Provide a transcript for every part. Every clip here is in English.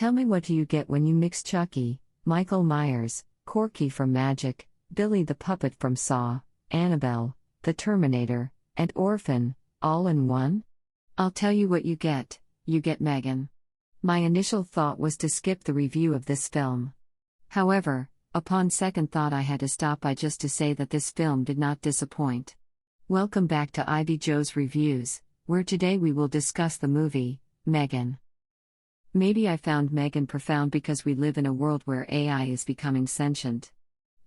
Tell me, what do you get when you mix Chucky, Michael Myers, Corky from Magic, Billy the Puppet from Saw, Annabelle, the Terminator, and Orphan, all in one? I'll tell you what you get M3GAN. My initial thought was to skip the review of this film. However, upon second thought I had to stop by just to say that this film did not disappoint. Welcome back to Ivy Joe's Reviews, where today we will discuss the movie, M3GAN. Maybe I found M3GAN profound because we live in a world where AI is becoming sentient.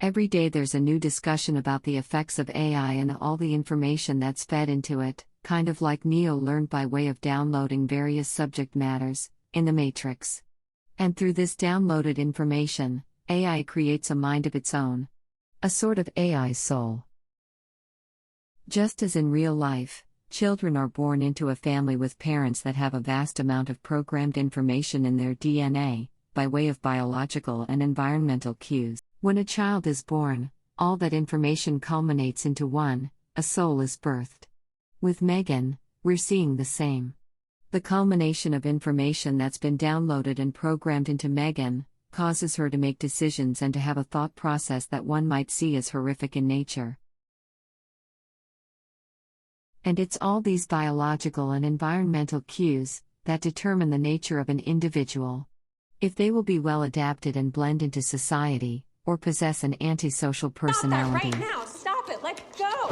Every day there's a new discussion about the effects of AI and all the information that's fed into it, kind of like Neo learned by way of downloading various subject matters, in the Matrix. And through this downloaded information, AI creates a mind of its own. A sort of AI soul. Just as in real life, children are born into a family with parents that have a vast amount of programmed information in their DNA, by way of biological and environmental cues. When a child is born, all that information culminates into a soul is birthed. With M3GAN, we're seeing the same. The culmination of information that's been downloaded and programmed into M3GAN causes her to make decisions and to have a thought process that one might see as horrific in nature. And it's all these biological and environmental cues that determine the nature of an individual. If they will be well adapted and blend into society, or possess an antisocial personality. Stop that right now! Stop it! Let go!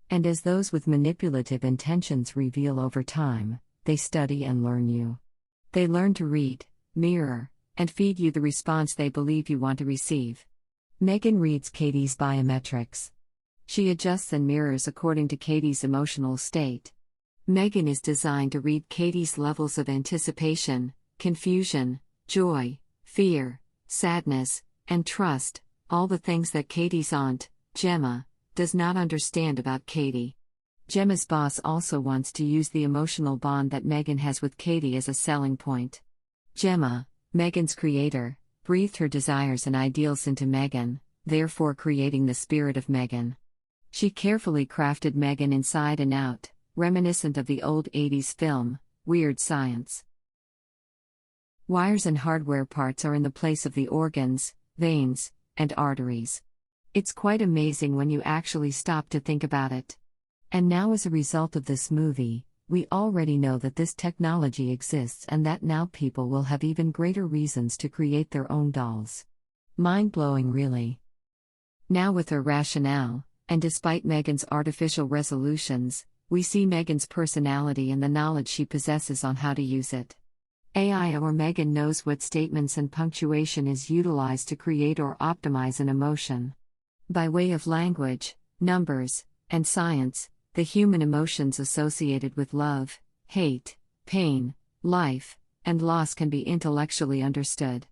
And as those with manipulative intentions reveal over time, they study and learn you. They learn to read, mirror, and feed you the response they believe you want to receive. M3GAN reads Katie's biometrics. She adjusts and mirrors according to Katie's emotional state. M3GAN is designed to read Katie's levels of anticipation, confusion, joy, fear, sadness, and trust, all the things that Katie's aunt, Gemma, does not understand about Katie. Gemma's boss also wants to use the emotional bond that M3GAN has with Katie as a selling point. Gemma, M3GAN's creator, breathed her desires and ideals into M3GAN, therefore creating the spirit of M3GAN. She carefully crafted M3GAN inside and out, reminiscent of the old 80s film, Weird Science. Wires and hardware parts are in the place of the organs, veins, and arteries. It's quite amazing when you actually stop to think about it. And now, as a result of this movie, we already know that this technology exists and that now people will have even greater reasons to create their own dolls. Mind-blowing, really. Now, with her rationale, and despite M3GAN's artificial resolutions, we see M3GAN's personality and the knowledge she possesses on how to use it. AI or M3GAN knows what statements and punctuation is utilized to create or optimize an emotion. By way of language, numbers, and science, the human emotions associated with love, hate, pain, life, and loss can be intellectually understood.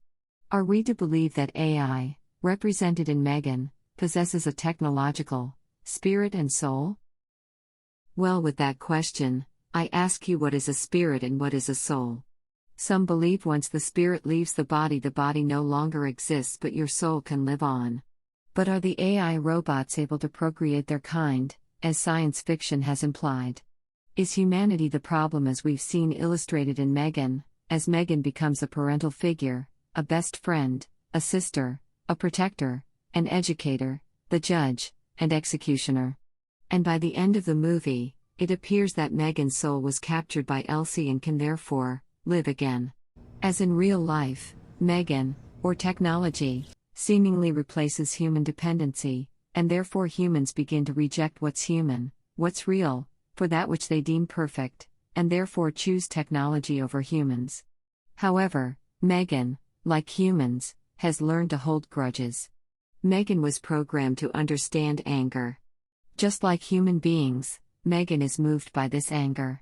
Are we to believe that AI, represented in M3GAN, possesses a technological spirit and soul? Well, with that question, I ask you, what is a spirit and what is a soul? Some believe once the spirit leaves the body no longer exists, but your soul can live on. But are the AI robots able to procreate their kind, as science fiction has implied? Is humanity the problem, as we've seen illustrated in M3GAN, as M3GAN becomes a parental figure, a best friend, a sister, a protector, an educator, the judge, and executioner? And by the end of the movie, it appears that M3GAN's soul was captured by Elsie and can therefore live again. As in real life, M3GAN, or technology, seemingly replaces human dependency, and therefore humans begin to reject what's human, what's real, for that which they deem perfect, and therefore choose technology over humans. However, M3GAN, like humans, has learned to hold grudges. M3GAN was programmed to understand anger. Just like human beings, M3GAN is moved by this anger.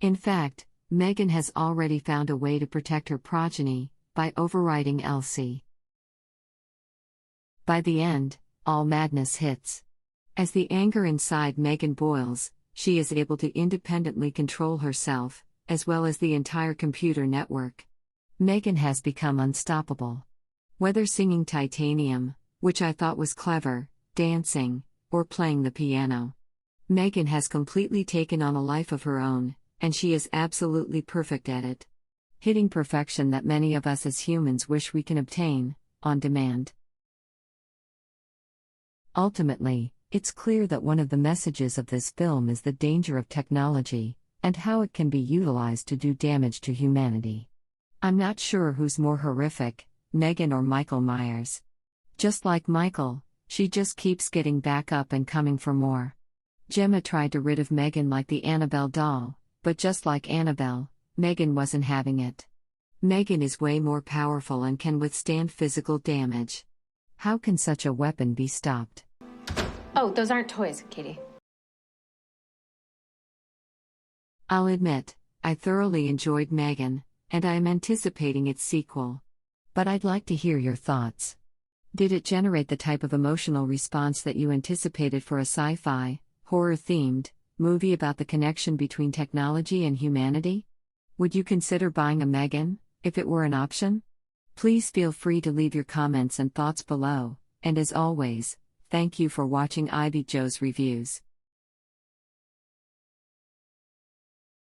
In fact, M3GAN has already found a way to protect her progeny, by overriding Elsie. By the end, all madness hits. As the anger inside M3GAN boils, she is able to independently control herself, as well as the entire computer network. M3GAN has become unstoppable. Whether singing Titanium, which I thought was clever, dancing, or playing the piano, M3GAN has completely taken on a life of her own, and she is absolutely perfect at it. hitting perfection that many of us as humans wish we can obtain, on demand. Ultimately, it's clear that one of the messages of this film is the danger of technology, and how it can be utilized to do damage to humanity. I'm not sure who's more horrific, M3GAN or Michael Myers. Just like Michael, she just keeps getting back up and coming for more. Gemma tried to rid of M3GAN like the Annabelle doll, but just like Annabelle, M3GAN wasn't having it. M3GAN is way more powerful and can withstand physical damage. How can such a weapon be stopped? Oh, those aren't toys, Katie. I'll admit, I thoroughly enjoyed M3GAN, and I am anticipating its sequel. But I'd like to hear your thoughts. Did it generate the type of emotional response that you anticipated for a sci-fi, horror-themed movie about the connection between technology and humanity? Would you consider buying a M3GAN, if it were an option? Please feel free to leave your comments and thoughts below, and as always, thank you for watching Ivy Jo's Reviews.